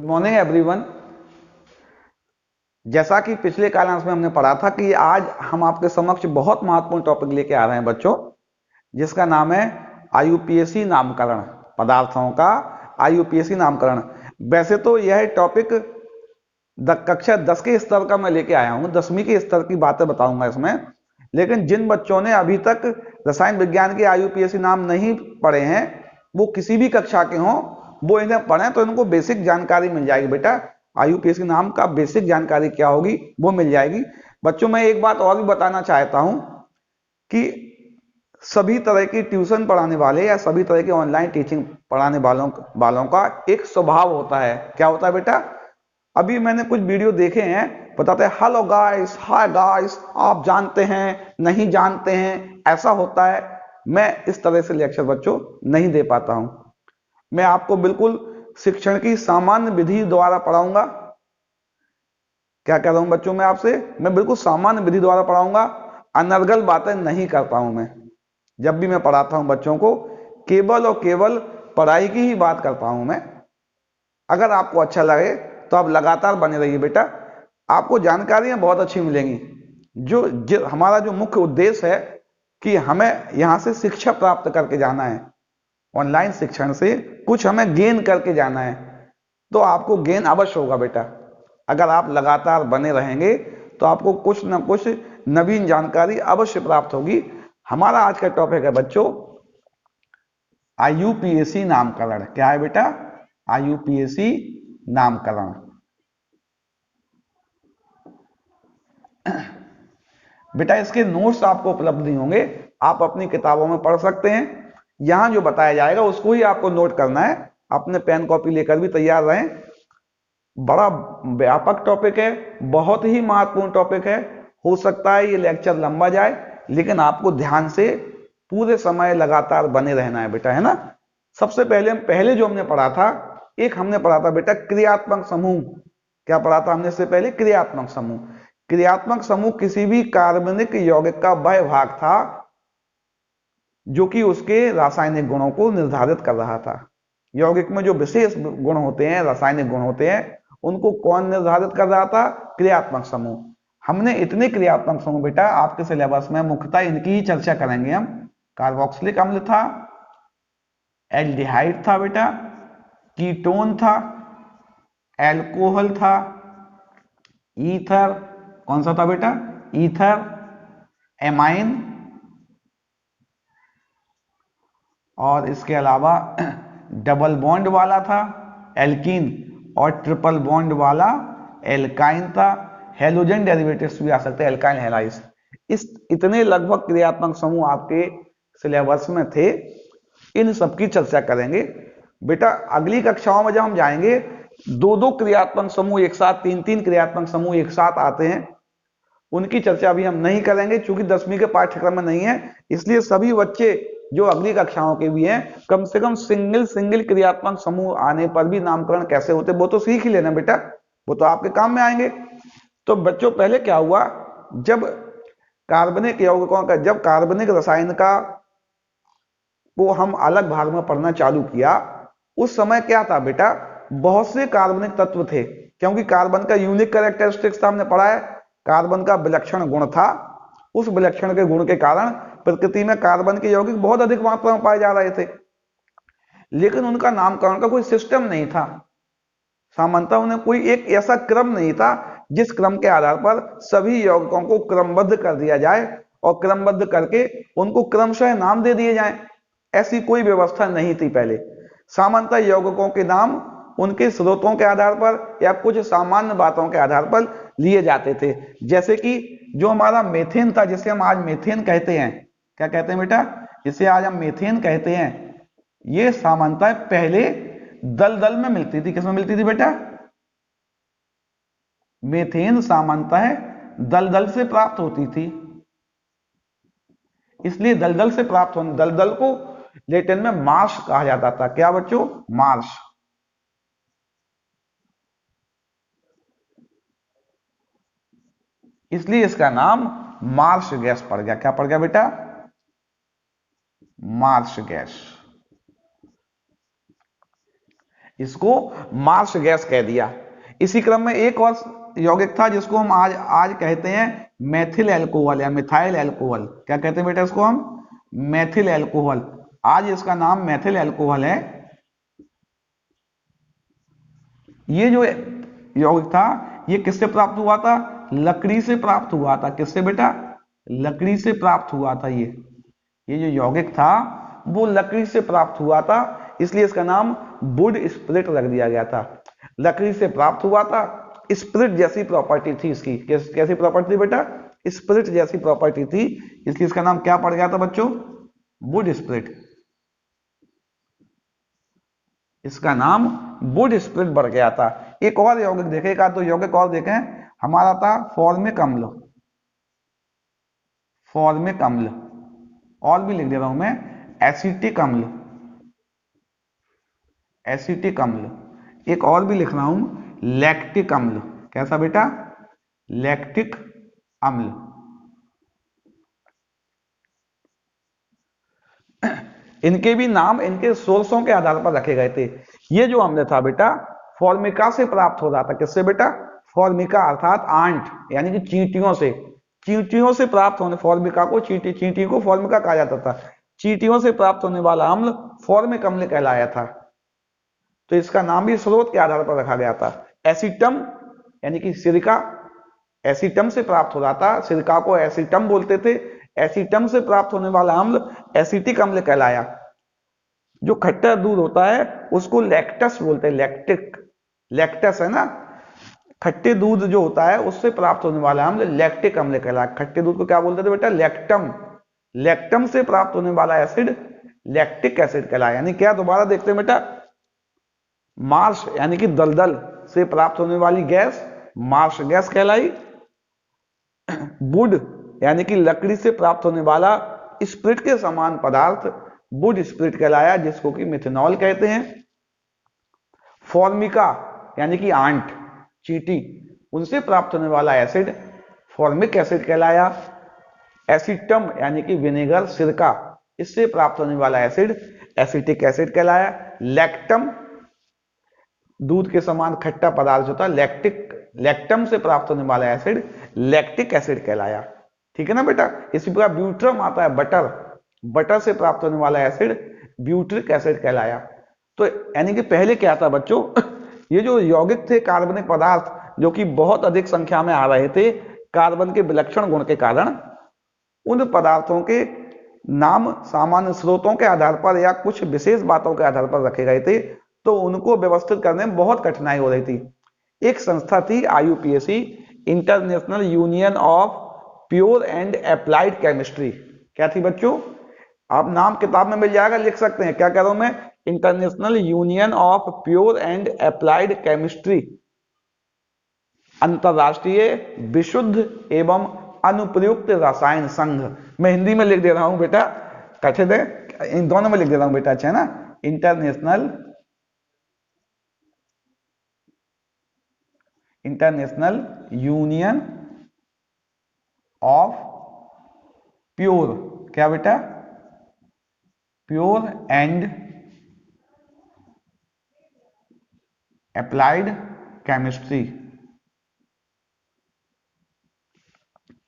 Morning everyone. जैसा कि पिछले क्लास में हमने पढ़ा था कि आज हम आपके समक्ष बहुत महत्वपूर्ण टॉपिक लेके आ रहे हैं बच्चों, जिसका नाम है आईयूपीएसी नामकरण, पदार्थों का आईयूपीएसी नामकरण। वैसे तो यह टॉपिक कक्षा 10 के स्तर का मैं लेके आया हूँ, 10वीं के स्तर की बातें बताऊंगा इसमें। लेकिन जिन बच्चों ने अभी तक रसायन विज्ञान के आईयूपीएसी नाम नहीं पढ़े हैं, वो किसी भी कक्षा के हों, वो इन्हें पढ़ें तो इनको बेसिक जानकारी मिल जाएगी। बेटा आईयूपीएसी नाम का बेसिक जानकारी क्या होगी वो मिल जाएगी। बच्चों मैं एक बात और भी बताना चाहता हूं कि सभी तरह की ट्यूशन पढ़ाने वाले या सभी तरह की ऑनलाइन टीचिंग पढ़ाने वालों का एक स्वभाव होता है। क्या होता है बेटा? अभी मैंने कुछ वीडियो देखे हैं, बताते हैं हेलो गाइस, हाय गाइस, आप जानते हैं नहीं जानते हैं, ऐसा होता है। मैं इस तरह से लेक्चर बच्चों नहीं दे पाता हूं। मैं आपको बिल्कुल शिक्षण की सामान्य विधि द्वारा पढ़ाऊंगा। क्या कह रहा हूं बच्चों मैं आपसे? मैं बिल्कुल सामान्य विधि द्वारा पढ़ाऊंगा, अनर्गल बातें नहीं करता हूं मैं। जब भी मैं पढ़ाता हूं बच्चों को, केवल और केवल पढ़ाई की ही बात करता हूं मैं। अगर आपको अच्छा लगे तो आप लगातार बने रहिए बेटा, आपको जानकारियां बहुत अच्छी मिलेंगी। हमारा जो मुख्य उद्देश्य है कि हमें यहां से शिक्षा प्राप्त करके जाना है, ऑनलाइन शिक्षण से कुछ हमें गेन करके जाना है, तो आपको गेन अवश्य होगा बेटा। अगर आप लगातार बने रहेंगे तो आपको कुछ न कुछ नवीन जानकारी अवश्य प्राप्त होगी। हमारा आज का टॉपिक है बच्चों आईयूपीएसी नामकरण। क्या है बेटा? आईयूपीएसी नामकरण। बेटा इसके नोट्स आपको उपलब्ध नहीं होंगे, आप अपनी किताबों में पढ़ सकते हैं। यहां जो बताया जाएगा उसको ही आपको नोट करना है। अपने पेन कॉपी लेकर भी तैयार रहें। बड़ा व्यापक टॉपिक है, बहुत ही महत्वपूर्ण टॉपिक है। हो सकता है ये लेक्चर लंबा जाए, लेकिन आपको ध्यान से पूरे समय लगातार बने रहना है बेटा, है ना। सबसे पहले जो हमने पढ़ा था, एक हमने पढ़ा था बेटा क्रियात्मक समूह। क्या पढ़ा था हमने इससे पहले? क्रियात्मक समूह। क्रियात्मक समूह किसी भी कार्बनिक यौगिक का वह भाग था जो कि उसके रासायनिक गुणों को निर्धारित कर रहा था। यौगिक में जो विशेष गुण होते हैं, रासायनिक गुण होते हैं, उनको कौन निर्धारित कर रहा था? क्रियात्मक समूह। हमने इतने क्रियात्मक समूह बेटा आपके सिलेबस में मुख्यतः इनकी ही चर्चा करेंगे हम। कार्बोक्सिलिक अम्ल था, एल्डिहाइड था बेटा, कीटोन था, एल्कोहल था, ईथर, कौन सा था बेटा? ईथर, एमाइन, और इसके अलावा डबल बॉन्ड वाला था एल्कीन, और ट्रिपल बॉन्ड वाला एल्काइन था। हेलोजन डेरिवेटिव्स भी आ सकते हैं, एल्काइन हैलाइड्स। इतने लगभग क्रियात्मक समूह आपके सिलेबस में थे। इन सबकी चर्चा करेंगे बेटा। अगली कक्षाओं में जब हम जाएंगे, दो दो क्रियात्मक समूह एक साथ, तीन तीन क्रियात्मक समूह एक साथ आते हैं, उनकी चर्चा अभी हम नहीं करेंगे क्योंकि 10वीं के पाठ्यक्रम में नहीं है। इसलिए सभी बच्चे जो अगली कक्षाओं के भी हैं, कम से कम सिंगल क्रियात्मक समूह आने पर भी नामकरण कैसे होते वो तो सीख ही लेना बेटा, वो तो आपके काम में आएंगे। तो बच्चों पहले क्या हुआ, जब कार्बनिक यौगिकों का, जब कार्बनिक रसायन का को हम अलग भाग में पढ़ना चालू किया, उस समय क्या था बेटा, बहुत से कार्बनिक तत्व थे। क्योंकि कार्बन का यूनिक कैरेक्टरिस्टिक्स था, हमने पढ़ा है, कार्बन का विलक्षण गुण था। उस विलक्षण के गुण के कारण प्रकृति में कार्बन के यौगिक बहुत अधिक मात्रा में पाए जा रहे थे, लेकिन उनका नामकरण का कोई सिस्टम नहीं था। सामान्यतः उन्हें कोई एक ऐसा क्रम नहीं था जिस क्रम के आधार पर सभी यौगिकों को क्रमबद्ध कर दिया जाए और क्रमबद्ध करके उनको क्रमशः नाम दे दिए जाएं। ऐसी कोई व्यवस्था नहीं थी पहले। सामान्यतः यौगिकों के नाम उनके स्रोतों के आधार पर या कुछ सामान्य बातों के आधार पर लिए जाते थे। जैसे कि जो हमारा मेथेन था, जिसे हम आज मेथेन कहते हैं, क्या कहते हैं बेटा? जिसे आज हम मेथेन कहते हैं, ये सामान्यतः पहले दलदल में मिलती थी। किसमें मिलती थी बेटा? मेथेन सामान्यतः दलदल से प्राप्त होती थी। इसलिए दलदल से प्राप्त होने, दलदल को लैटिन में मार्श कहा जाता था। क्या बच्चों? मार्श। इसलिए इसका नाम मार्श गैस पड़ गया। क्या पड़ गया बेटा? Marsh gas. इसको मार्श गैस कह दिया। इसी क्रम में एक और यौगिक था जिसको हम आज कहते हैं मेथिल एल्कोहल या मिथाइल एल्कोहल। क्या कहते हैं बेटा इसको हम? Methyl alcohol. आज इसका नाम मेथिल एल्कोहल है। ये जो यौगिक था ये किससे प्राप्त हुआ था? लकड़ी से प्राप्त हुआ था। किससे बेटा? लकड़ी से प्राप्त हुआ था। ये जो यौगिक था वो लकड़ी से प्राप्त हुआ था, इसलिए इसका नाम वुड स्प्लिट रख दिया गया था। लकड़ी से प्राप्त हुआ था, स्प्लिट जैसी प्रॉपर्टी थी इसकी। कैसी प्रॉपर्टी थी बेटा? स्प्लिट जैसी प्रॉपर्टी थी, इसलिए इसका नाम क्या पड़ गया था बच्चों? Would split. इसका नाम वुड स्प्लिट बढ़ गया था। एक और यौगिक देखेगा तो यौगिक और देखें, हमारा था फॉर्मिक अम्ल। फॉर्मिक अम्ल, और भी लिख दे रहा हूं मैं, एसिटिक अम्ल। एसिटिक अम्ल। एक और भी लिख रहा हूं, लैक्टिक अम्ल। कैसा बेटा? लैक्टिक अम्ल। इनके भी नाम इनके सोर्सों के आधार पर रखे गए थे। ये जो अम्ल था बेटा फॉर्मिका से प्राप्त हो रहा था। किससे बेटा? फॉर्मिका अर्थात आंट यानी कि चींटियों से। चींटियों से प्राप्त होने, फॉर्मिका को चींटी को फॉर्मिका कहा जाता था। चींटियों से प्राप्त होने वाला अम्ल फॉर्मिक अम्ल कहलाया था। तो इसका नाम भी स्रोत के आधार पर रखा गया था। एसिटम यानी कि सिरका, एसिटम से प्राप्त हो रहा था। सिरका को एसिटम बोलते थे। एसिटम से प्राप्त होने वाला अम्ल एसिटिक अम्ल कहलाया। जो खट्टा दूध होता है उसको लैक्टस बोलते हैं। लैक्टिक, लैक्टस है ना, खट्टे दूध जो होता है उससे प्राप्त होने वाला अम्ल लैक्टिक अम्ल कहलाया। खट्टे दूध को क्या बोलते थे बेटा? लैक्टम। लैक्टम से प्राप्त होने वाला एसिड लैक्टिक एसिड कहलाया। यानी क्या? दोबारा देखते हैं बेटा, मार्श यानी कि दलदल से प्राप्त होने वाली गैस मार्श गैस कहलाई। वुड यानी कि लकड़ी से प्राप्त होने वाला स्प्रिट के समान पदार्थ वुड स्प्रिट कहलाया, जिसको कि मिथेनॉल कहते हैं। फॉर्मिका यानी कि आंट, चींटी, उनसे प्राप्त होने वाला एसिड फॉर्मिक एसिड कहलाया। एसिटम यानी कि विनेगर, सिरका, इससे प्राप्त होने वाला एसिड एसिटिक एसिड कहलाया। लैक्टम दूध के समान खट्टा पदार्थ होता है, लैक्टम से प्राप्त होने वाला एसिड लैक्टिक एसिड कहलाया। ठीक है ना बेटा? इसी प्रकार ब्यूट्रम आता है, बटर से प्राप्त होने वाला एसिड ब्यूट्रिक एसिड कहलाया। तो यानी कि पहले क्या था बच्चों, ये जो यौगिक थे कार्बनिक पदार्थ जो कि बहुत अधिक संख्या में आ रहे थे कार्बन के विलक्षण गुण के कारण, उन पदार्थों के नाम सामान्य स्रोतों के आधार पर या कुछ विशेष बातों के आधार पर रखे गए थे, तो उनको व्यवस्थित करने में बहुत कठिनाई हो रही थी। एक संस्था थी IUPAC, international union of pure and applied chemistry. क्या थी बच्चों? आप नाम किताब में मिल जाएगा, लिख सकते हैं। क्या कह रहा हूं मैं? International union of pure and applied chemistry, अंतरराष्ट्रीय विशुद्ध एवं अनुप्रयुक्त रसायन संघ। मैं हिंदी में लिख दे रहा हूं बेटा, कठिन है, इन दोनों में लिख दे रहा हूं बेटा, अच्छा है ना? इंटरनेशनल यूनियन ऑफ प्योर, क्या बेटा? Pure and applied chemistry.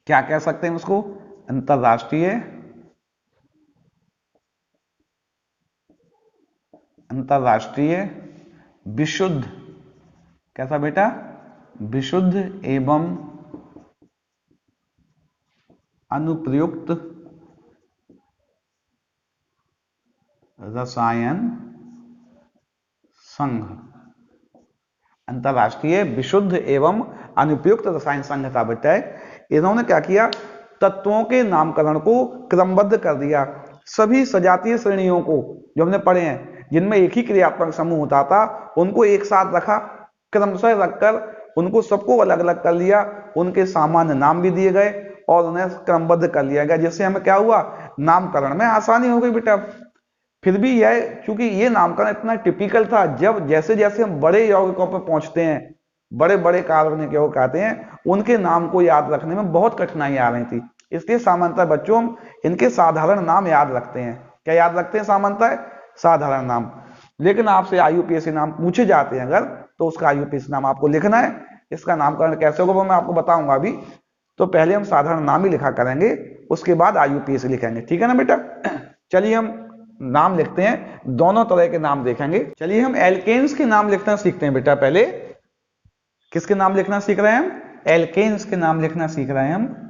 क्या कह सकते हैं उसको? अंतरराष्ट्रीय विशुद्ध, कैसा बेटा? विशुद्ध एवं अनुप्रयुक्त रसायन संघ। अंतरराष्ट्रीय विशुद्ध एवं अनुपयुक्त रसायन संघ का बेटा है। इन्होंने क्या किया? तत्वों के नामकरण को क्रमबद्ध कर दिया। सभी सजातीय श्रेणियों को जो हमने पढ़े हैं जिनमें एक ही क्रियात्मक समूह होता था, उनको एक साथ रखा, क्रमशः रखकर उनको सबको अलग अलग कर लिया। उनके सामान्य नाम भी दिए गए और उन्हें क्रमबद्ध कर लिया गया, जिससे हमें क्या हुआ? नामकरण में आसानी हो गई बेटा। फिर भी यह, चूंकि ये नामकरण इतना टिपिकल था, जब जैसे जैसे हम बड़े यौगिकों पर पहुंचते हैं, बड़े बड़े कार्बनिक यौगिक आते हैं, उनके नाम को याद रखने में बहुत कठिनाई आ रही थी। इसलिए सामान्यतः बच्चों हम इनके साधारण नाम याद रखते हैं। क्या याद रखते हैं? सामान्यतः साधारण नाम। लेकिन आपसे आईयूपीएसी नाम पूछे जाते हैं अगर, तो उसका आईयूपीएसी नाम आपको लिखना है। इसका नामकरण कैसे होगा वो मैं आपको बताऊंगा अभी। तो पहले हम साधारण नाम ही लिखा करेंगे, उसके बाद आईयूपीएसी लिखेंगे, ठीक है ना बेटा। चलिए हम नाम लिखते हैं, दोनों तरह के नाम देखेंगे। चलिए हम एल्केन्स के नाम लिखना सीखते हैं बेटा। पहले किसके नाम लिखना सीख रहे हैं हम? एल्केन्स के नाम लिखना सीख रहे हैं हम।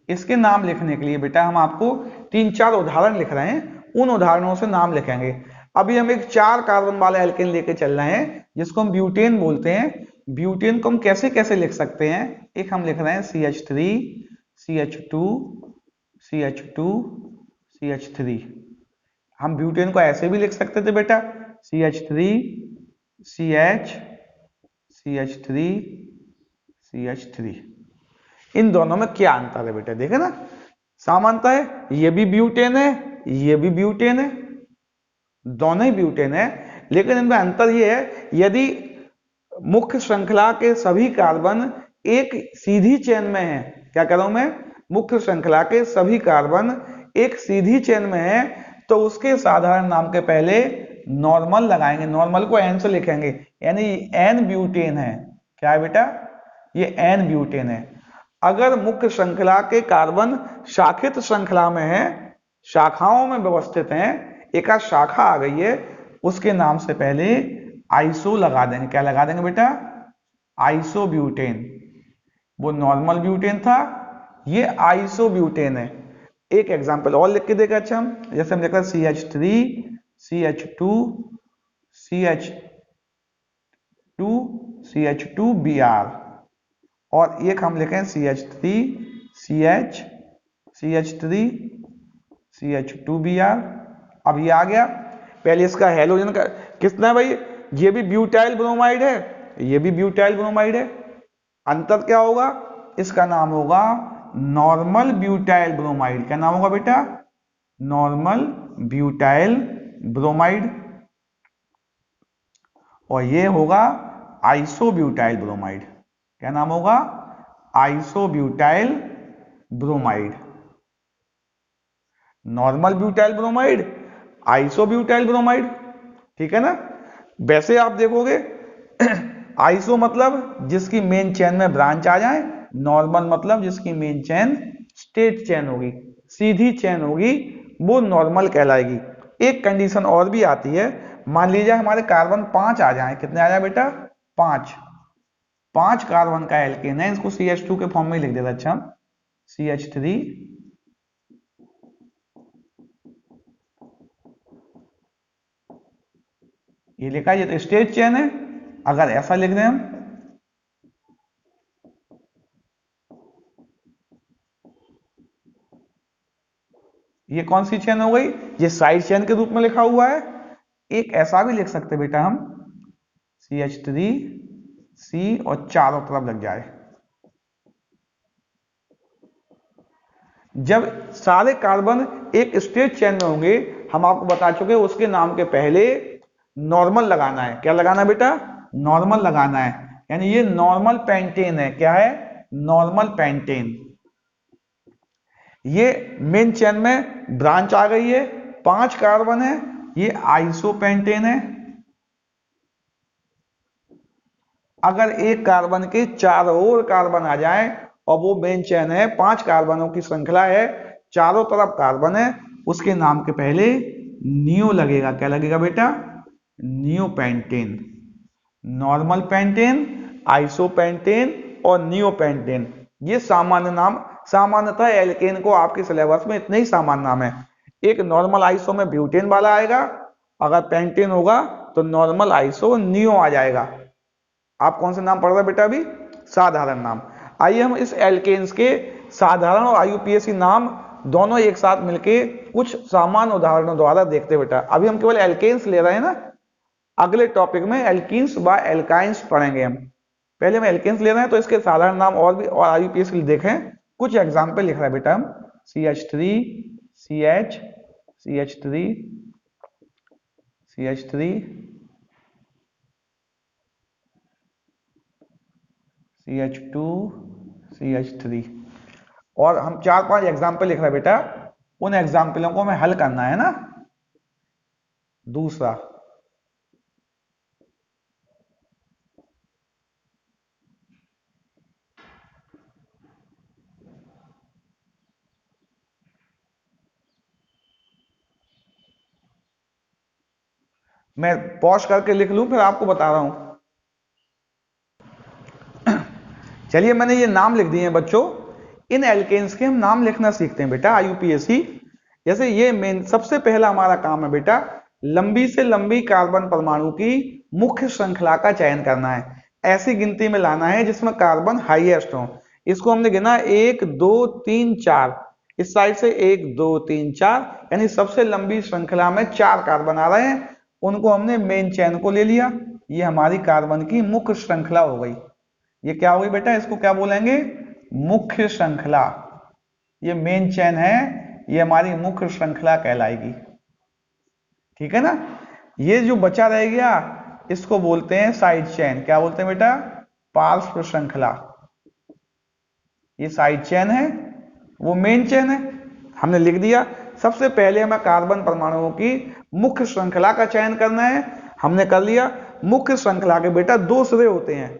इसके नाम लिखने के लिए बेटा हम आपको 3-4 उदाहरण लिख रहे हैं, उन उदाहरणों से नाम लिखेंगे। अभी हम एक 4 कार्बन वाला एल्केन लेके चल रहे हैं जिसको हम ब्यूटेन बोलते हैं। ब्यूटेन को हम कैसे कैसे लिख सकते हैं? एक हम लिख रहे हैं CH3 CH2 CH2 CH3। हम ब्यूटेन को ऐसे भी लिख सकते थे बेटा, CH3 CH CH3 CH3। इन दोनों में क्या अंतर है बेटा? देखे ना, समानता है, ये भी ब्यूटेन है, ये भी ब्यूटेन है, दोनों ही ब्यूटेन है, लेकिन इनमें अंतर ये है, यदि मुख्य श्रृंखला के सभी कार्बन एक सीधी चेन में है, क्या कह रहा हूं मैं? मुख्य श्रृंखला के सभी कार्बन एक सीधी चेन में है, तो उसके साधारण नाम के पहले नॉर्मल लगाएंगे, नॉर्मल को एन से लिखेंगे, यानी एन ब्यूटेन है। क्या है बेटा? ये एन ब्यूटेन है। अगर मुख्य श्रृंखला के कार्बन शाखित श्रृंखला में है, शाखाओं में व्यवस्थित हैं, एक आध शाखा आ गई है, उसके नाम से पहले आइसो लगा देंगे। क्या लगा देंगे बेटा? Iso butane. वो नॉर्मल ब्यूटेन था, ये आइसो ब्यूटेन है। एक एग्जांपल और लिख के देगा अच्छा हम, जैसे हम लिख रहे हैं CH3 CH2 CH2 CH2Br, और एक हम लिखें CH3 CH CH3 CH2Br। अब ये आ गया। पहले इसका हैलोजन का कितना है भाई? ये भी ब्यूटाइल ब्रोमाइड है, ये भी ब्यूटाइल ब्रोमाइड है। अंतर क्या होगा? इसका नाम होगा नॉर्मल ब्यूटाइल ब्रोमाइड। क्या नाम होगा बेटा? Normal butyl bromide. और ये होगा आइसोब्यूटाइल ब्रोमाइड। क्या नाम होगा? Isobutyl bromide. Normal butyl bromide, isobutyl bromide, ठीक है ना। वैसे आप देखोगे आइसो मतलब जिसकी मेन चेन में ब्रांच आ जाए, नॉर्मल मतलब जिसकी मेन चेन स्ट्रेट चेन होगी, सीधी चेन होगी, वो नॉर्मल कहलाएगी। एक कंडीशन और भी आती है, मान लीजिए हमारे कार्बन 5 आ जाए। कितने आ जाए बेटा? 5 कार्बन का एल्केन है, इसको CH2 के फॉर्म में लिख देता। अच्छा हम CH3 ये लिखा, ये तो स्ट्रेट चेन है। अगर ऐसा लिख दें हम, ये कौन सी चेन हो गई? ये साइड चेन के रूप में लिखा हुआ है। एक ऐसा भी लिख सकते बेटा हम, CH3 C और चारों तरफ लग जाए। जब सारे कार्बन एक स्ट्रेट चेन में होंगे, हम आपको बता चुके हैं, उसके नाम के पहले नॉर्मल लगाना है। क्या लगाना है बेटा? नॉर्मल लगाना है, यानी ये नॉर्मल पेंटेन है। क्या है? Normal pentane. ये मेन चेन में ब्रांच आ गई है, 5 कार्बन है, ये आइसोपेंटेन है। अगर एक कार्बन के चारों ओर कार्बन आ जाए और वो मेन चेन है, 5 कार्बनों की श्रृंखला है, चारों तरफ कार्बन है, उसके नाम के पहले नियो लगेगा। क्या लगेगा बेटा? नियोपेंटेन। नॉर्मल पेंटेन, आइसोपेंटेन और नियोपेंटेन, ये सामान्य नाम। सामान्यतः एल्केन को आपके सिलेबस में इतने ही सामान्य नाम है। एक नॉर्मल आइसो में ब्यूटेन वाला आएगा, अगर पेंटेन होगा तो नॉर्मल आइसो नियो आ जाएगा। आप कौन से नाम पढ़ रहे बेटा अभी? साधारण नाम। आइए हम इस एल्केन्स के साधारण और आईयूपीएसी नाम दोनों एक साथ मिलके कुछ सामान्य उदाहरणों द्वारा देखते बेटा। अभी हम केवल एल्केन्स ले रहे हैं ना, अगले टॉपिक में एल्कीन्स व एल्काइंस पढ़ेंगे हम। पहले हम एल्केन्स ले रहे हैं, तो इसके साधारण नाम और भी और आईयूपीएसी देखें। कुछ एग्जाम्पल लिख रहे हैं बेटा हम, CH3 CH CH3 CH3 CH2 CH3, और हम 4-5 एग्जाम्पल लिख रहे हैं बेटा। उन एग्जाम्पलों को हमें हल करना है ना। दूसरा। मैं पॉज करके लिख लूं फिर आपको बता रहा हूं। चलिए मैंने ये नाम लिख दिए हैं बच्चों। इन एल्केन्स के हम नाम लिखना सीखते हैं बेटा आईयूपीएसी। जैसे ये मेन सबसे पहला हमारा काम है बेटा, लंबी से लंबी कार्बन परमाणु की मुख्य श्रृंखला का चयन करना है, ऐसी गिनती में लाना है जिसमें कार्बन हाईएस्ट हो। इसको हमने गिना 1 2 3 4, इस साइड से 1 2 3 4, यानी सबसे लंबी श्रृंखला में 4 कार्बन आ रहे हैं, उनको हमने मेन चेन को ले लिया। ये हमारी कार्बन की मुख्य श्रृंखला हो गई। ये क्या होगी बेटा, इसको क्या बोलेंगे, मुख्य श्रृंखला। ये मेन चेन है, ये हमारी मुख्य श्रृंखला कहलाएगी। ठीक है ना। ये जो बचा रह गया इसको बोलते हैं साइड चेन। क्या बोलते हैं बेटा, पार्श्व श्रृंखला। ये साइड चेन है, वो मेन चेन है। हमने लिख दिया। सबसे पहले हमें कार्बन परमाणुओं की मुख्य श्रृंखला का चयन करना है, हमने कर लिया। मुख्य श्रृंखला के बेटा 2 सिरे होते हैं,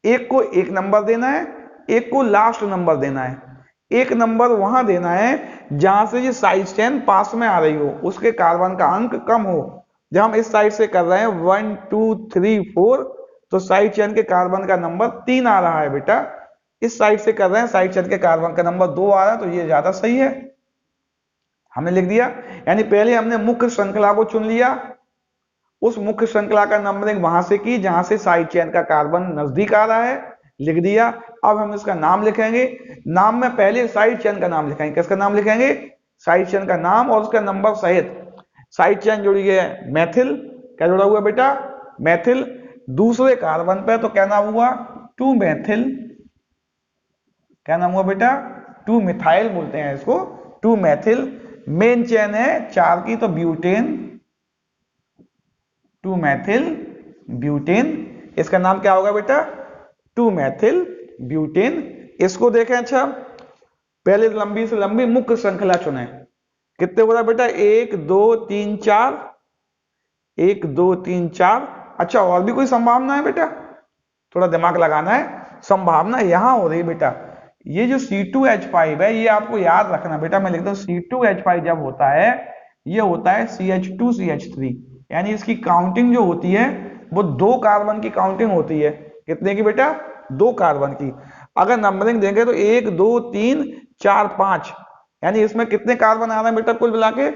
एक को 1 नंबर देना है, एक को लास्ट नंबर देना है। 1 नंबर वहां देना है जहां से ये साइड चेन पास में आ रही हो, उसके कार्बन का अंक कम हो। जब हम इस साइड से कर रहे हैं 1 2 3 4, तो साइड चेन के कार्बन का नंबर 3 आ रहा है बेटा। इस साइड से कर रहे हैं, साइड चेन के कार्बन का नंबर 2 आ रहा है, तो ये ज्यादा सही है। हमने लिख दिया। यानी पहले हमने मुख्य श्रृंखला को चुन लिया, उस मुख्य श्रृंखला का नंबरिंग वहां से की जहां से साइड चेन का कार्बन नजदीक आ रहा है, लिख दिया। अब हम इसका नाम लिखेंगे। नाम में पहले साइड चेन का नाम लिखेंगे। किसका नाम लिखेंगे, साइड चेन का नाम और उसका नंबर सहित। साइड चेन जुड़ी है मैथिल, क्या जुड़ा हुआ बेटा, मैथिल। दूसरे कार्बन पे तो क्या नाम हुआ, 2 मैथिल। क्या नाम हुआ बेटा, 2 मिथाइल बोलते हैं इसको, 2 मैथिल। मेन चेन है 4 की, तो ब्यूटेन, 2 मैथिल ब्यूटेन। इसका नाम क्या होगा बेटा, 2 मैथिल ब्यूटेन। इसको देखें। अच्छा, पहले लंबी से लंबी मुख्य श्रृंखला चुने। कितने हो रहा बेटा, 1 2 3 4, 1 2 3 4। अच्छा, और भी कोई संभावना है बेटा, थोड़ा दिमाग लगाना है। संभावना यहां हो रही बेटा, ये जो C2H5 है, ये आपको याद रखना बेटा। मैं लिखता हूं C2H5 जब होता है, ये होता है CH2CH3, यानी इसकी काउंटिंग जो होती है वो 2 कार्बन की काउंटिंग होती है। कितने की बेटा, 2 कार्बन की। अगर नंबरिंग देंगे तो 1 2 3 4 5, यानी इसमें कितने कार्बन आ रहे हैं बेटा, कुल मिला के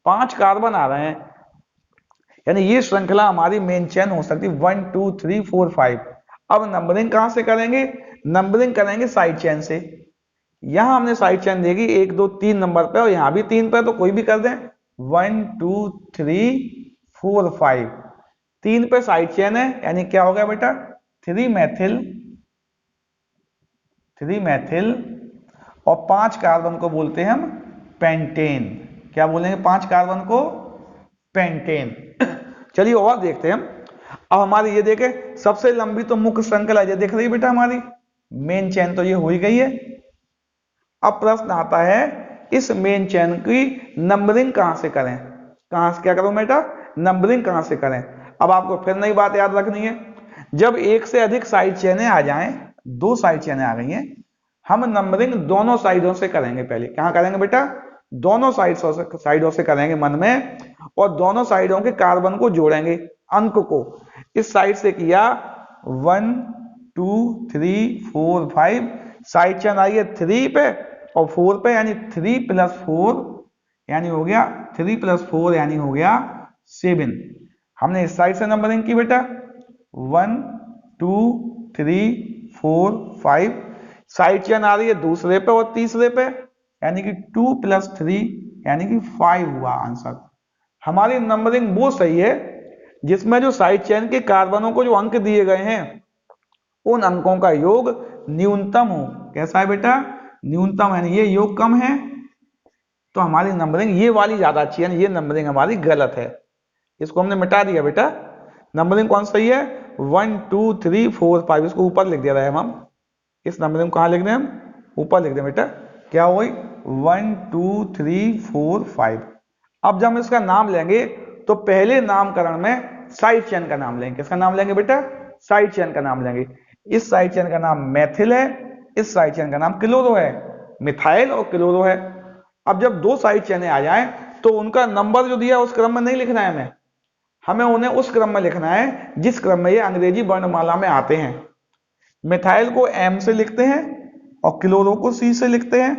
5 कार्बन आ रहे हैं। यानी ये श्रृंखला हमारी मेन चेन हो सकती है 1 2 3 4 5। अब नंबरिंग कहां से करेंगे, नंबरिंग करेंगे साइड चेन से। यहां हमने साइड चेन देगी 1 2 3 नंबर पे, और यहां भी 3 पे, तो कोई भी कर दें। 1 2 3 4 5, 3 पे साइड चेन है, यानी क्या हो गया बेटा, 3 मैथिल, 3 मैथिल। और 5 कार्बन को बोलते हैं हम पेंटेन। क्या बोलेंगे 5 कार्बन को, पेंटेन। चलिए और देखते हैं हम। अब हमारी ये देखे सबसे लंबी तो मुख्य श्रृंखला ये देख रही बेटा, हमारी मेन चेन तो ये हो ही गई है। अब प्रश्न आता है इस मेन चेन की नंबरिंग कहां से करें, कहां से क्या करूं बेटा, नंबरिंग कहां से करें। अब आपको फिर नई बात याद रखनी है, जब एक से अधिक साइड चेनें आ जाएं, 2 साइड चेनें आ गई हैं, हम नंबरिंग दोनों साइडों से करेंगे। पहले कहां करेंगे बेटा, दोनों साइडों से करेंगे मन में, और दोनों साइडों के कार्बन को जोड़ेंगे, अंक को। इस साइड से किया 1 2 3 4 5, साइड चेन आई है 3 पे और 4 पे, यानी 3 + 4 यानी हो गया 3 + 4 यानी हो गया 7। हमने इस साइड से नंबरिंग की बेटा 1 2 3 4 5। साइड चेन आ रही है दूसरे पे और तीसरे पे, यानी कि 2 + 3 यानी कि 5 हुआ आंसर। हमारी नंबरिंग वो सही है जिसमें जो साइड चेन के कार्बनों को जो अंक दिए गए हैं, उन अंकों का योग न्यूनतम हो। कैसा है बेटा, न्यूनतम, यानी ये योग कम है तो हमारी नंबरिंग ये वाली ज्यादा अच्छी है, ये नंबरिंग हमारी गलत है। इसको हमने मिटा दिया बेटा। नंबरिंग कौन सही है, 1 2 3 4 5, इसको ऊपर लिख दिया है हम। इस नंबरिंग को कहां लिख दें हम, ऊपर लिख दें बेटा। क्या हुई, 1 2 3 4 5। अब जब हम इसका नाम लेंगे तो पहले नामकरण में साइड चेन का नाम लेंगे। किसका नाम लेंगे बेटा? साइड चेन का नाम लेंगे। इस साइड चेन का नाम मेथिल है, इस साइड चेन का नाम क्लोरो है। मिथाइल और क्लोरो है। अब जब दो साइड चेनें आ जाएं तो उनका नंबर जो दिया उस क्रम में नहीं लिखना है हमें उन्हें उस क्रम में लिखना है जिस क्रम में ये अंग्रेजी वर्णमाला में आते हैं। मिथाइल को एम से लिखते हैं और क्लोरो को सी से लिखते हैं।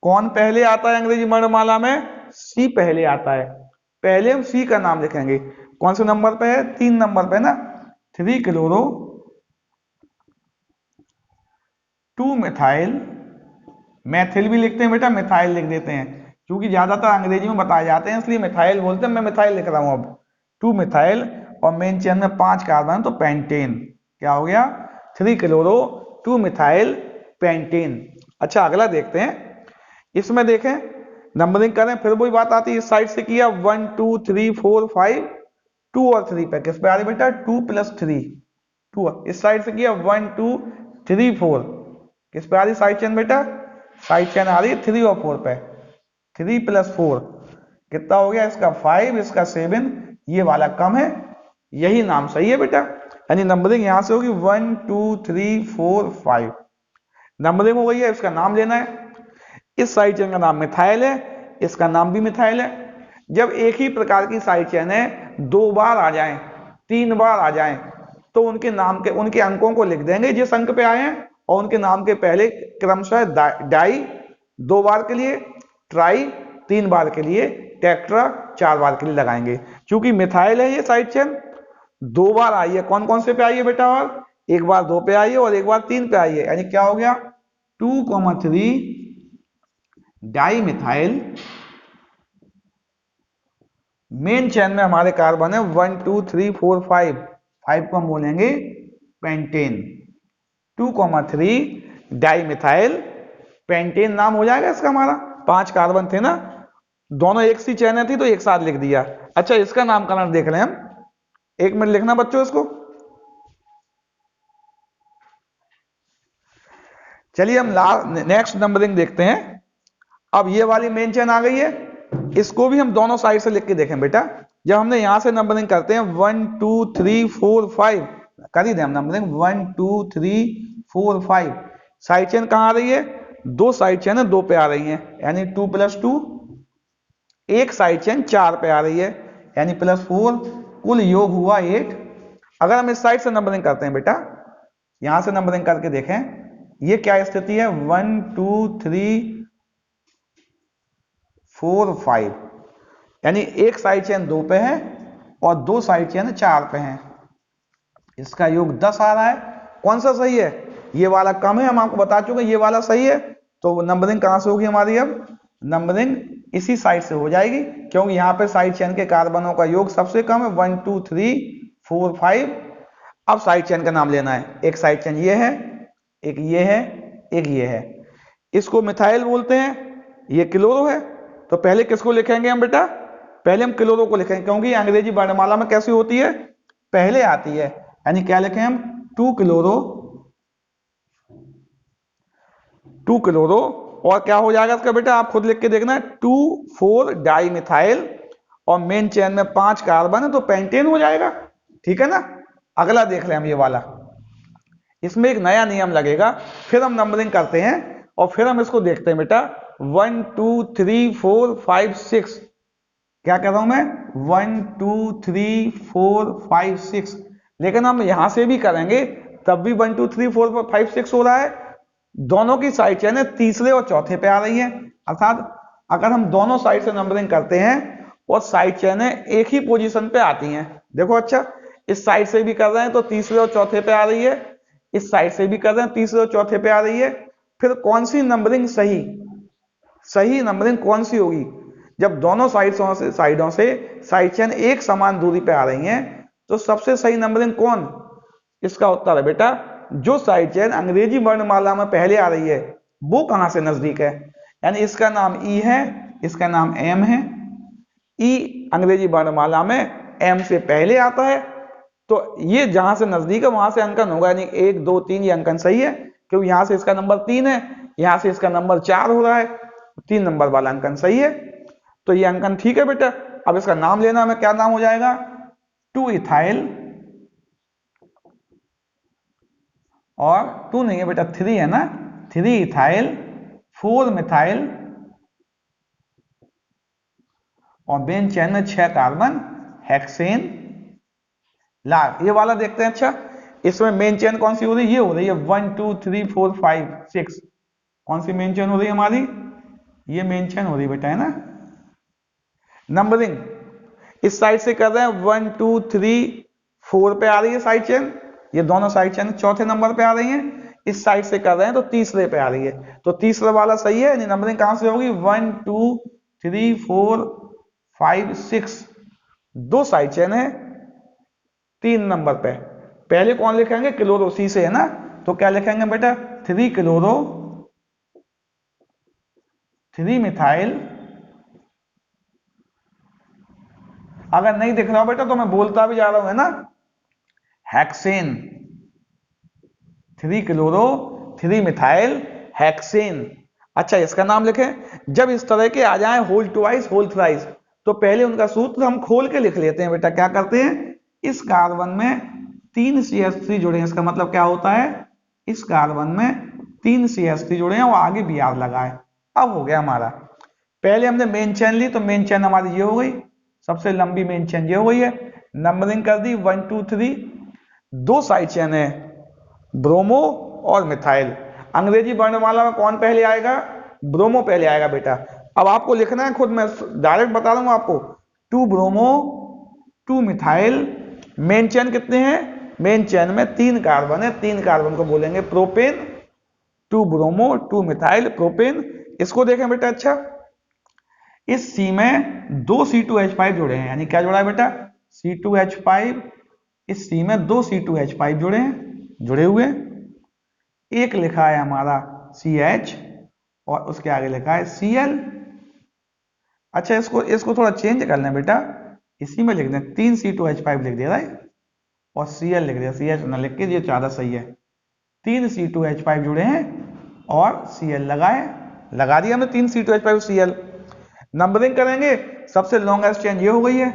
कौन पहले आता है अंग्रेजी वर्णमाला में? सी पहले आता है। पहले हम सी का नाम लिखेंगे। कौन से नंबर पे है? 3 नंबर पे ना। 3 क्लोरो 2 मिथाइल। मैथिल भी लिखते हैं बेटा, मिथाइल लिख देते हैं क्योंकि ज्यादातर अंग्रेजी में बताए जाते हैं इसलिए मिथाइल बोलते हैं। मैं मिथाइल लिख रहा हूं अब। 2 मिथाइल और मेन चेन में 5 कार्बन तो पेंटेन। क्या हो गया? 3 क्लोरो 2 मिथाइल पेंटेन। अच्छा अगला देखते हैं। इसमें देखें नंबरिंग करें फिर वही बात आती है। इस साइड से किया 1 2 3 4 5 2 और 3 पे। किस पे आ रही बेटा? 2 + 3 2। इस साइड से किया 1 2 3 4। किस पे आ रही साइड चेन बेटा? साइड चेन आ रही है 3 और 4 पे। 3 + 4 कितना हो गया? इसका 5, इसका 7। ये वाला कम है, यही नाम सही है बेटा। यानी नंबरिंग यहां से होगी 1 2 3 4 5। नंबरिंग हो गई है, इसका नाम लेना है। इस साइड चेन का नाम मिथाइल है, इसका नाम भी मिथाइल है। जब एक ही प्रकार की साइड चेन है 2 बार आ जाएं, 3 बार आ जाएं तो उनके नाम के उनके अंकों को लिख देंगे जिस अंक पे आए हैं और उनके नाम के पहले क्रमशः डाई 2 बार के लिए, ट्राई 3 बार के लिए, टेट्रा 4 बार के लिए लगाएंगे। क्योंकि मिथाइल है ये साइड चेन 2 बार आई है। कौन कौन से पे आई है बेटा? और एक बार 2 पे आई है और एक बार 3 पे आई है। यानी क्या हो गया? 2, 3 डाई मिथाइल। मेन चेन में हमारे कार्बन है 1 2 3 4 5। 5 को हम बोलेंगे पेंटेन। 2, 3 डाई मिथाइल पेंटेन नाम हो जाएगा इसका हमारा। 5 कार्बन थे ना, दोनों एक सी चेन थी तो एक साथ लिख दिया। अच्छा इसका नामकरण देख लें हम। 1 मिनट लिखना बच्चों इसको। चलिए हम नेक्स्ट नंबरिंग देखते हैं। अब ये वाली मेन चेन आ गई है, इसको भी हम दोनों साइड से लिख के देखें बेटा। जब हमने यहां से नंबरिंग करते हैं 1 2 3 4 5 कर ही दें हम नंबरिंग 1 2 3 4 5। साइड चेन कहां आ रही है? 2 साइड चेन है 2 पे आ रही है यानी 2 + 2। एक साइड चेन 4 पे आ रही है यानी +4। कुल योग हुआ 8। अगर हम इस साइड से नंबरिंग करते हैं बेटा, यहां से नंबरिंग करके देखें, ये क्या स्थिति है? 1 2 3 4 5 यानी एक साइड चेन 2 पे है और 2 साइड चेन 4 पे हैं। इसका योग 10 आ रहा है। कौन सा सही है? ये वाला कम है, हम आपको बता चुके ये वाला सही है। तो नंबरिंग कहां से होगी हमारी? अब नंबरिंग इसी साइड से हो जाएगी क्योंकि यहाँ पे साइड चेन के कार्बनों का योग सबसे कम है 1 2 3 4 5। अब साइड चेन का नाम लेना है। एक साइड चेन ये है, एक ये है, एक ये है। इसको मिथाइल बोलते हैं, ये क्लोरो है। तो पहले किसको लिखेंगे हम बेटा? पहले हम क्लोरो को लिखेंगे क्योंकि अंग्रेजी वर्णमाला में कैसी होती है? पहले आती है। यानी क्या लिखें हम? 2 क्लोरो 2 क्लोरो और क्या हो जाएगा इसका बेटा? आप खुद लिख के देखना है 2 4 डाई मिथाइल और मेन चेन में 5 कार्बन है तो पेंटेन हो जाएगा। ठीक है ना? अगला देख लें हम ये वाला। इसमें एक नया नियम लगेगा, फिर हम नंबरिंग करते हैं और फिर हम इसको देखते हैं बेटा। 1 2 3 4 5 6। क्या कह रहा हूं मैं? 1 2 3 4 5 6। लेकिन हम यहां से भी करेंगे तब भी 1 2 3 4 5 6 हो रहा है। दोनों की साइड चेन है तीसरे और चौथे पे आ रही है। अर्थात अगर हम दोनों साइड से नंबरिंग करते हैं और साइड चेन एक ही पोजीशन पे आती हैं। देखो अच्छा, इस साइड से भी कर रहे हैं तो तीसरे और चौथे पे आ रही है, इस साइड से भी कर रहे हैं तीसरे और चौथे पे आ रही है। फिर कौन सी नंबरिंग सही नंबरिंग कौन सी होगी? जब दोनों साइडों से साइड चेन एक समान दूरी पे आ रही हैं तो सबसे सही नंबरिंग कौन? इसका उत्तर है बेटा जो साइड चेन अंग्रेजी वर्णमाला में पहले आ रही है वो कहां से नजदीक है। यानी इसका नाम ई है, इसका नाम एम है। ई अंग्रेजी वर्णमाला में एम से पहले आता है तो ये जहां से नजदीक है वहां से अंकन होगा। यानी 1 2 3 ये अंकन सही है क्योंकि यहां से इसका नंबर 3 है, यहां से इसका नंबर 4 हो रहा है, 3 नंबर वाला अंकन सही है। तो ये अंकन ठीक है बेटा। अब इसका नाम लेना हमें, क्या नाम हो जाएगा, 2 इथाइल, और 2 नहीं है बेटा 3 है ना, 3 इथाइल 4 मिथाइल, और मेन चेन में 6 कार्बन हेक्सेन लार। ये वाला देखते हैं। अच्छा, इसमें मेन चेन कौन सी हो रही है, ये हो रही है 1 2 3 4 5 6। कौन सी मेन चेन हो रही है हमारी, ये मेन चेन हो रही है बेटा, है ना। नंबरिंग इस साइड से कर रहे हैं, 1 2 3 4 पे आ रही है साइड चेन, ये दोनों साइड चेन चौथे नंबर पे आ रही हैं। इस साइड से कर रहे हैं तो तीसरे पे आ रही है, तो तीसरा वाला सही है। नंबरिंग कहां से होगी, 1 2 3 4 5 6, दो साइड चेन है 3 नंबर पे। पहले कौन लिखेंगे, क्लोरो, सी से है ना, तो क्या लिखेंगे बेटा, 3 क्लोरो 3 मिथाइल। अगर नहीं दिख रहा हो बेटा तो मैं बोलता भी जा रहा हूं, है ना, हेक्सेन, 3 क्लोरो 3 मिथाइल हेक्सेन। अच्छा, इसका नाम लिखें। जब इस तरह के आ जाए होल ट्वाइस होल थ्राइस, तो पहले उनका सूत्र हम खोल के लिख लेते हैं बेटा। क्या करते हैं, इस कार्बन में 3 CH3 जुड़े हैं, इसका मतलब क्या होता है, इस कार्बन में 3 CH3 जुड़े हैं और आगे Br लगा है। अब हो गया हमारा, पहले हमने मेन चेन ली, तो मेन चेन हमारी ये हो गई, सबसे लंबी मेन चेन ये हो गई है। नंबरिंग कर दी 1 2 3, दो साइड चेन है ब्रोमो और मिथाइल। अंग्रेजी वर्णमाला में कौन पहले आएगा, ब्रोमो पहले आएगा बेटा। अब आपको लिखना है खुद, मैं डायरेक्ट बता दूंगा आपको, 2 ब्रोमो 2 मिथाइल। मेन चेन कितने हैं, मेन चेन में 3 कार्बन है, 3 कार्बन को बोलेंगे प्रोपेन। 2 bromo 2 methyl propane. इसको देखें बेटा। अच्छा, इस C में 2 C2H5 जुड़े हैं, यानी क्या जुड़ा है बेटा, C2H5। इस C में 2 C2H5 जुड़े हैं, जुड़े हुए। एक लिखा है हमारा CH और उसके आगे लिखा है Cl। अच्छा, इसको थोड़ा चेंज कर लें बेटा, इसी में लिख दें 3 C2H5 लिख दिया है और Cl लिख दिया, CH ना लिख के, ये ज्यादा सही है। 3 C2H5 जुड़े हैं और Cl लगा दिया हमने, 3 C2H5 Cl। नंबरिंग करेंगे, सबसे लॉन्गेस्ट चेन ये हो गई है।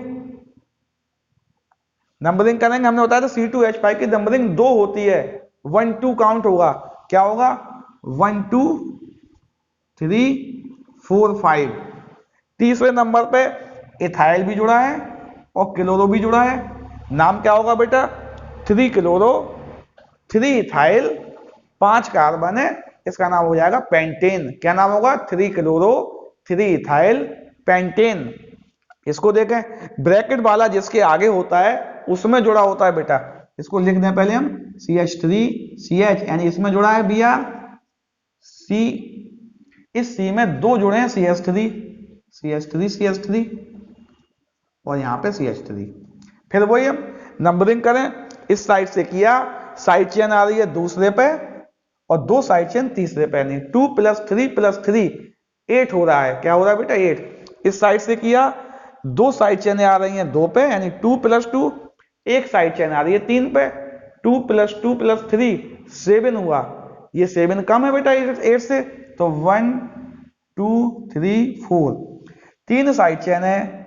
नंबरिंग करेंगे, हमने बताया था C2H5 की नंबरिंग 2 होती है, 1 2 काउंट होगा। क्या होगा, 1 2 3 4 5। तीसरे नंबर पे इथाइल भी जुड़ा है और क्लोरो भी जुड़ा है। नाम क्या होगा बेटा, 3 क्लोरो 3 इथाइल, 5 कार्बन है, इसका नाम हो जाएगा पेंटेन। क्या नाम होगा, 3 क्लोरो 3 इथाइल पेंटेन। इसको देखें, ब्रैकेट वाला जिसके आगे होता है उसमें जुड़ा होता है बेटा। इसको लिख दें पहले हम, CH3 CH, यानी इसमें जुड़ा है Br C। इस C में 2 जुड़े हैं CH3 CH3 CH3, और यहां पे CH3। फिर वही हम नंबरिंग करें, इस साइड से किया, साइड चेन आ रही है दूसरे पे और दो साइड चेन तीसरे पे, नहीं 2 + 3 8 हो रहा है। क्या हो रहा है बेटा, 8। इस साइड से किया, दो साइड चेनें आ रही हैं 2 पे, यानी 2 + 2। एक साइड चेन आ रही है 3 पे, 2 + 2 + 3 7 हुआ। ये 7 कम है बेटा 8 से, तो 1 2 3 4 3 साइड चेन है।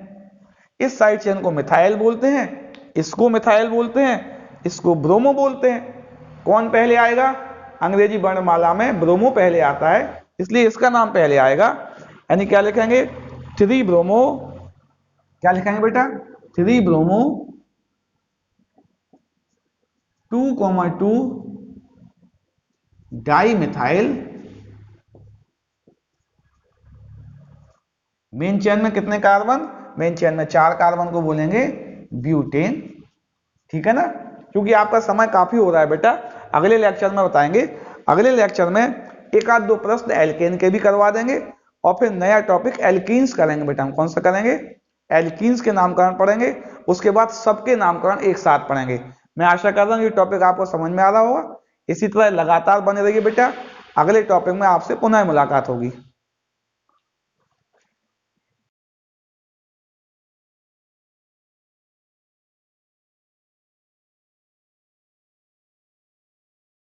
इस साइड चेन को मिथाइल बोलते हैं, इसको मिथाइल बोलते हैं, इसको ब्रोमो बोलते हैं। कौन पहले आएगा, अंग्रेजी वर्णमाला में ब्रोमो पहले आता है, इसलिए इसका नाम पहले आएगा। यानी क्या लिखेंगे, 3 ब्रोमो, क्या लिखेंगे बेटा, 3 bromo 2,2 di methyl. Main chain में कितने कार्बन, मेन चेन में 4 कार्बन को बोलेंगे ब्यूटेन। ठीक है ना, क्योंकि आपका समय काफी हो रहा है बेटा, अगले लेक्चर में बताएंगे। अगले लेक्चर में एक आध दो प्रश्न एल्केन के भी करवा देंगे और फिर नया टॉपिक एल्कीन्स करेंगे बेटा। हम कौन सा करेंगे, एल्कीन्स के नामकरण पढ़ेंगे, उसके बाद सबके नामकरण एक साथ पढ़ेंगे। मैं आशा कर रहा हूँ ये टॉपिक आपको समझ में आ रहा होगा। इसी तरह लगातार बने रहिए बेटा, अगले टॉपिक में आपसे पुनः मुलाकात होगी।